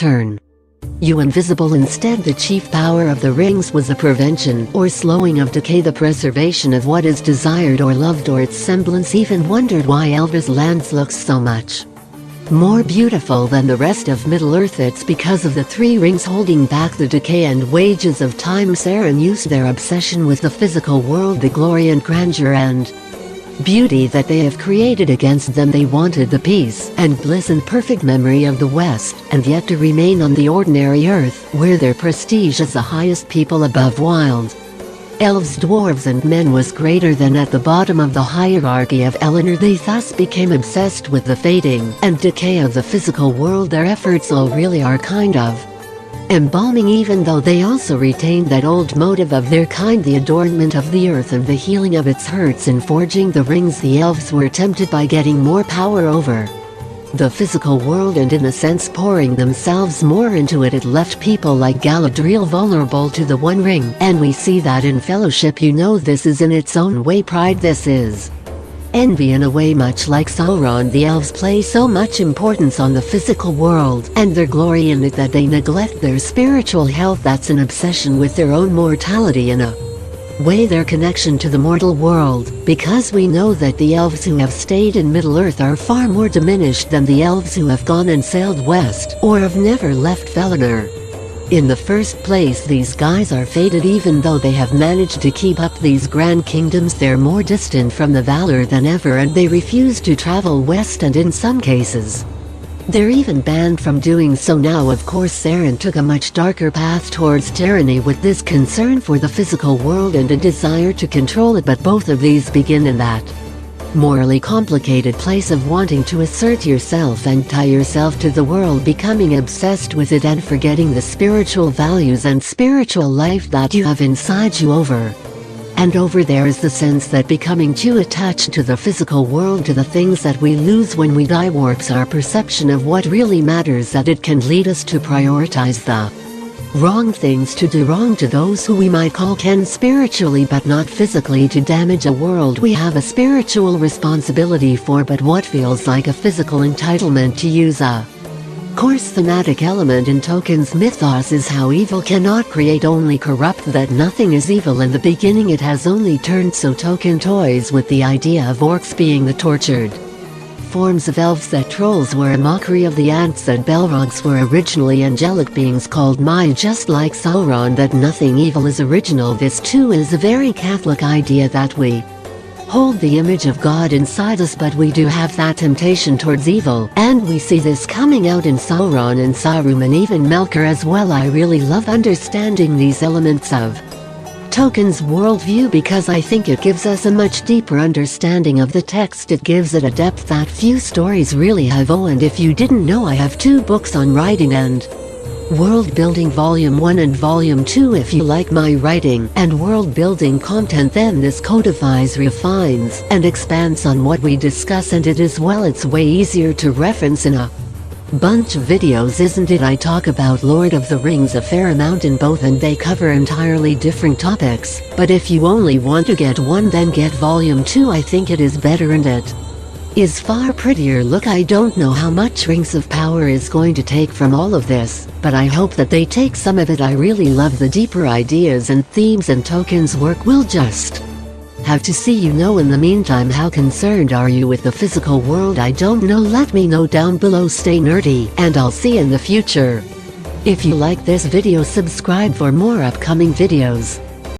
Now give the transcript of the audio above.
turn. You invisible. Instead, the chief power of the rings was a prevention or slowing of decay, the preservation of what is desired or loved or its semblance. Even wondered why Elvis lands looks so much more beautiful than the rest of Middle-earth. It's because of the three rings holding back the decay and wages of time. Sauron used their obsession with the physical world, the glory and grandeur and beauty that they have created against them. They wanted the peace and bliss and perfect memory of the West, and yet to remain on the ordinary earth, where their prestige as the highest people above wild elves, dwarves and men was greater than at the bottom of the hierarchy of Eleanor. They thus became obsessed with the fading and decay of the physical world. Their efforts all really are kind of embalming, even though they also retained that old motive of their kind, the adornment of the earth and the healing of its hurts. In forging the rings, the elves were tempted by getting more power over the physical world, and in a sense pouring themselves more into it. It left people like Galadriel vulnerable to the One Ring, and we see that in Fellowship. You know, this is in its own way pride, this is envy in a way. Much like Sauron, the elves place so much importance on the physical world and their glory in it that they neglect their spiritual health. That's an obsession with their own mortality, in a way their connection to the mortal world, because we know that the elves who have stayed in Middle-earth are far more diminished than the elves who have gone and sailed west or have never left Felinor. In the first place, these guys are faded. Even though they have managed to keep up these grand kingdoms, they're more distant from the Valor than ever, and they refuse to travel west, and in some cases they're even banned from doing so. Now, of course, Sauron took a much darker path towards tyranny with this concern for the physical world and a desire to control it, but both of these begin in that morally complicated place of wanting to assert yourself and tie yourself to the world, becoming obsessed with it and forgetting the spiritual values and spiritual life that you have inside you. Over and over, there is the sense that becoming too attached to the physical world, to the things that we lose when we die, warps our perception of what really matters, that it can lead us to prioritize the wrong things, to do wrong to those who we might call kin spiritually but not physically, to damage a world we have a spiritual responsibility for but what feels like a physical entitlement. To use a coarse thematic element in Tolkien's mythos is how evil cannot create, only corrupt, that nothing is evil in the beginning, it has only turned. So Tolkien toys with the idea of orcs being the tortured forms of elves, that trolls were a mockery of the ants, that Balrogs were originally angelic beings called Mai, just like Sauron, that nothing evil is original. This too is a very Catholic idea, that we hold the image of God inside us, but we do have that temptation towards evil, and we see this coming out in Sauron and Saruman, even Melkor as well. I really love understanding these elements of Tolkien's worldview because I think it gives us a much deeper understanding of the text. It gives it a depth that few stories really have. Oh, and if you didn't know, I have 2 books on writing and world building, Volume 1 and Volume 2. If you like my writing and world building content, then this codifies, refines, and expands on what we discuss, and it is, well, it's way easier to reference in a bunch of videos, isn't it? I talk about Lord of the Rings a fair amount in both, and they cover entirely different topics, but if you only want to get one, then get Volume 2. I think it is better and it is far prettier. Look, I don't know how much Rings of Power is going to take from all of this, but I hope that they take some of it. I really love the deeper ideas and themes in Tolkien's work. We'll just have to see. You know, in the meantime, how concerned are you with the physical world? I don't know. Let me know down below. Stay nerdy, and I'll see you in the future. If you like this video, subscribe for more upcoming videos.